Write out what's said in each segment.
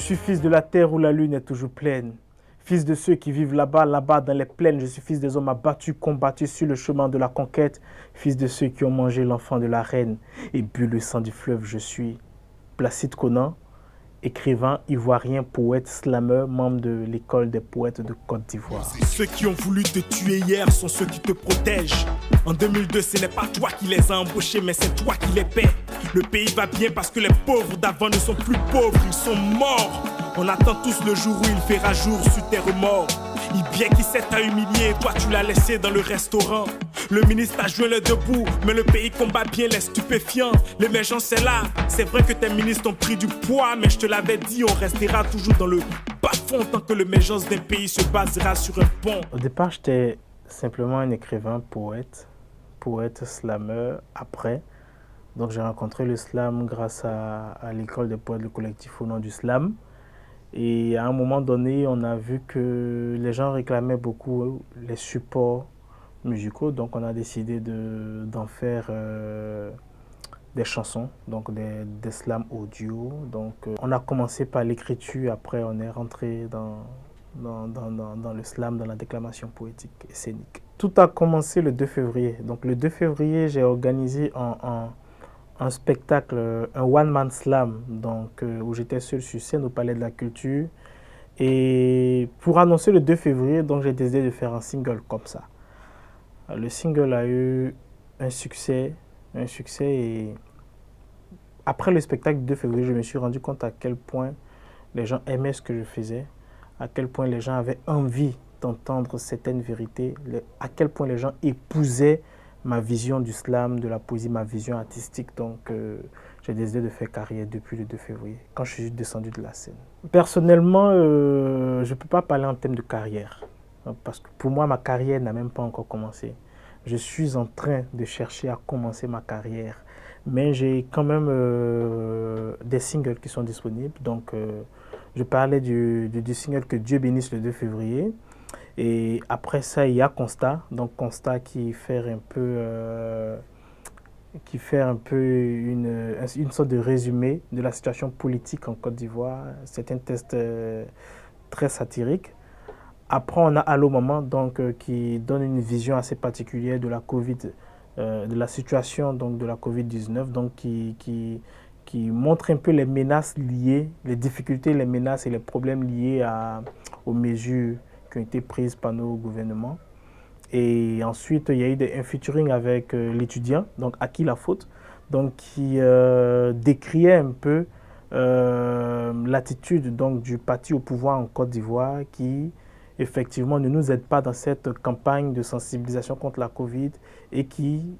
suis fils de la terre où la lune est toujours pleine. Fils de ceux qui vivent là-bas, là-bas dans les plaines. Je suis fils des hommes abattus, combattus sur le chemin de la conquête. Fils de ceux qui ont mangé l'enfant de la reine et bu le sang du fleuve. Je suis Placide Conan, écrivain ivoirien, poète, slameur, membre de l'école des poètes de Côte d'Ivoire. Ceux qui ont voulu te tuer hier sont ceux qui te protègent. En 2002, ce n'est pas toi qui les as embauchés, mais c'est toi qui les paies. Le pays va bien parce que les pauvres d'avant ne sont plus pauvres, ils sont morts. On attend tous le jour où il fera jour sur tes remords. Il bien qui s'est t'a humilié, toi tu l'as laissé dans le restaurant. Le ministre a joué le debout, mais le pays combat bien les stupéfiants. L'émergence est là, c'est vrai que tes ministres ont pris du poids, mais je te l'avais dit, on restera toujours dans le bas-fond tant que l'émergence d'un pays se basera sur un pont. Au départ, j'étais simplement un écrivain, poète, slameur. Après, donc j'ai rencontré le slam grâce à l'école des poètes, le collectif au nom du slam. Et à un moment donné, on a vu que les gens réclamaient beaucoup les supports musicaux. Donc on a décidé d'en faire des chansons, donc des slams audio. Donc on a commencé par l'écriture, après on est rentré dans le slam, dans la déclamation poétique et scénique. Tout a commencé le 2 février. Donc le 2 février, j'ai organisé un spectacle, un one-man slam, donc, où j'étais seul sur scène au Palais de la Culture. Et pour annoncer le 2 février, donc j'ai décidé de faire un single comme ça. Le single a eu un succès et après le spectacle du 2 février, je me suis rendu compte à quel point les gens aimaient ce que je faisais, à quel point les gens avaient envie d'entendre certaines vérités, à quel point les gens épousaient ma vision du slam, de la poésie, ma vision artistique. Donc, j'ai décidé de faire carrière depuis le 2 février, quand je suis descendu de la scène. Personnellement, je ne peux pas parler en termes de carrière, parce que pour moi, ma carrière n'a même pas encore commencé. Je suis en train de chercher à commencer ma carrière, mais j'ai quand même des singles qui sont disponibles. Donc, je parlais du single Que Dieu bénisse le 2 février. Et après ça, il y a Constat. Donc Constat qui fait un peu, une sorte de résumé de la situation politique en Côte d'Ivoire. C'est un test très satirique. Après, on a Allô Maman, donc, qui donne une vision assez particulière de la Covid, de la situation donc, de la Covid-19, donc qui montre un peu les menaces liées, les difficultés, les menaces et les problèmes liés aux mesures qui ont été prises par nos gouvernements. Et ensuite, il y a eu un featuring avec l'étudiant, donc À qui la faute, donc qui décriait un peu l'attitude donc du parti au pouvoir en Côte d'Ivoire qui effectivement ne nous aide pas dans cette campagne de sensibilisation contre la Covid et qui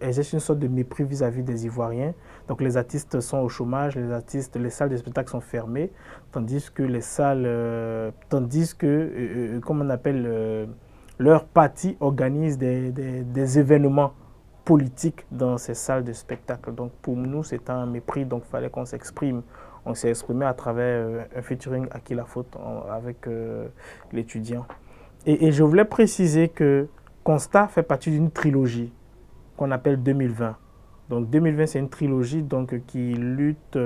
exerce une sorte de mépris vis-à-vis des Ivoiriens. Donc les artistes sont au chômage, les salles de spectacle sont fermées, tandis que comme on appelle, leur parti organise des événements politiques dans ces salles de spectacle. Donc pour nous, c'est un mépris, donc il fallait qu'on s'exprime. On s'est exprimé à travers un featuring À qui la faute avec l'étudiant. Et je voulais préciser que Constat fait partie d'une trilogie qu'on appelle 2020. Donc 2020, c'est une trilogie donc, qui lutte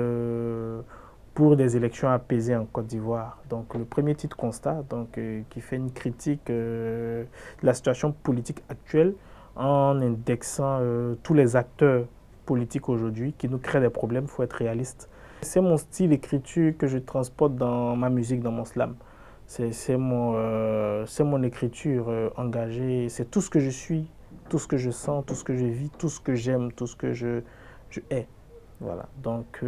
pour des élections apaisées en Côte d'Ivoire. Donc le premier titre Constat, donc, qui fait une critique de la situation politique actuelle en indexant tous les acteurs politiques aujourd'hui qui nous créent des problèmes, il faut être réaliste. C'est mon style d'écriture que je transporte dans ma musique, dans mon slam. C'est mon écriture engagée, c'est tout ce que je suis, tout ce que je sens, tout ce que je vis, tout ce que j'aime, tout ce que je hais. Voilà. Donc,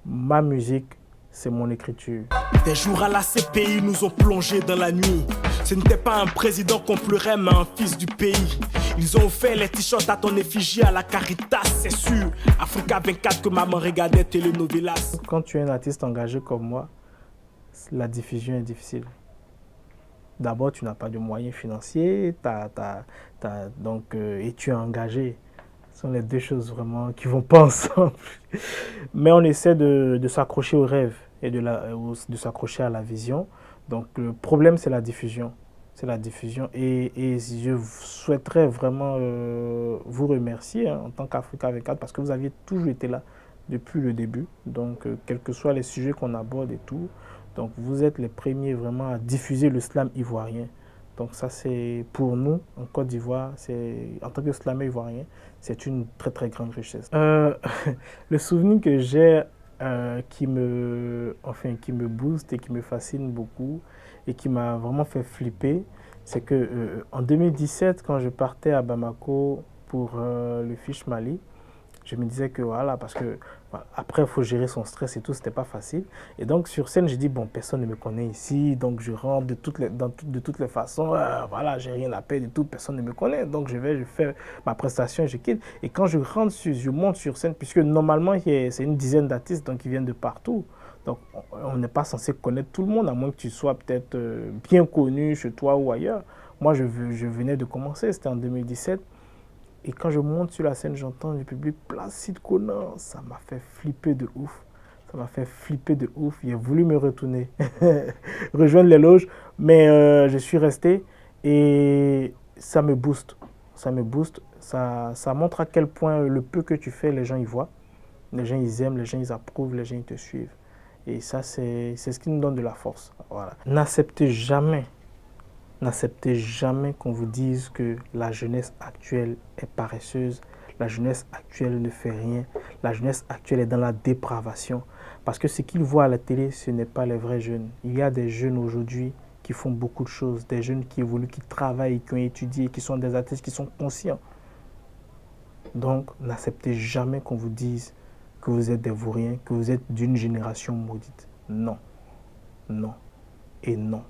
ma musique, c'est mon écriture. Des jours à la CPI nous ont plongés dans la nuit. Ce n'était pas un président qu'on pleurait, mais un fils du pays. Ils ont fait les t-shirts à ton effigie à la Caritas, c'est sûr. Africa 24 que maman regardait telenovelas. Quand tu es un artiste engagé comme moi, la diffusion est difficile. D'abord, tu n'as pas de moyens financiers, et tu es engagé. Ce sont les deux choses vraiment qui ne vont pas ensemble. Mais on essaie de s'accrocher au rêve et de s'accrocher à la vision. Donc le problème, c'est la diffusion. C'est la diffusion. Et je souhaiterais vraiment vous remercier en tant qu'Africa 24 parce que vous aviez toujours été là depuis le début. Donc, quels que soient les sujets qu'on aborde et tout, donc vous êtes les premiers vraiment à diffuser le slam ivoirien. Donc ça, c'est pour nous, en Côte d'Ivoire, en tant que slammer ivoirien, c'est une très très grande richesse. Le souvenir que j'ai qui me booste et qui me fascine beaucoup et qui m'a vraiment fait flipper, c'est que en 2017, quand je partais à Bamako pour le Fish Mali, je me disais que voilà, parce que voilà, après, il faut gérer son stress et tout, c'était pas facile. Et donc, sur scène, j'ai dit, bon, personne ne me connaît ici, donc je rentre de toutes les façons, voilà, j'ai rien à perdre et tout, personne ne me connaît. Donc, je fais ma prestation, je quitte. Et quand je monte sur scène, puisque normalement, c'est une dizaine d'artistes, donc ils viennent de partout. Donc, on n'est pas censé connaître tout le monde, à moins que tu sois peut-être bien connu chez toi ou ailleurs. Moi, je venais de commencer, c'était en 2017. Et quand je monte sur la scène, j'entends du public Placide Konan. Ça m'a fait flipper de ouf. Ça m'a fait flipper de ouf. Il a voulu me retourner, rejoindre les loges. Mais je suis resté et ça me booste. Ça me booste. Ça montre à quel point le peu que tu fais, les gens y voient. Les gens, ils aiment, les gens, ils approuvent, les gens, ils te suivent. Et ça, c'est ce qui nous donne de la force. Voilà. N'acceptez jamais qu'on vous dise que la jeunesse actuelle est paresseuse, la jeunesse actuelle ne fait rien, la jeunesse actuelle est dans la dépravation. Parce que ce qu'ils voient à la télé, ce n'est pas les vrais jeunes. Il y a des jeunes aujourd'hui qui font beaucoup de choses, des jeunes qui évoluent, qui travaillent, qui ont étudié, qui sont des artistes, qui sont conscients. Donc, n'acceptez jamais qu'on vous dise que vous êtes des vauriens, que vous êtes d'une génération maudite. Non, non et non.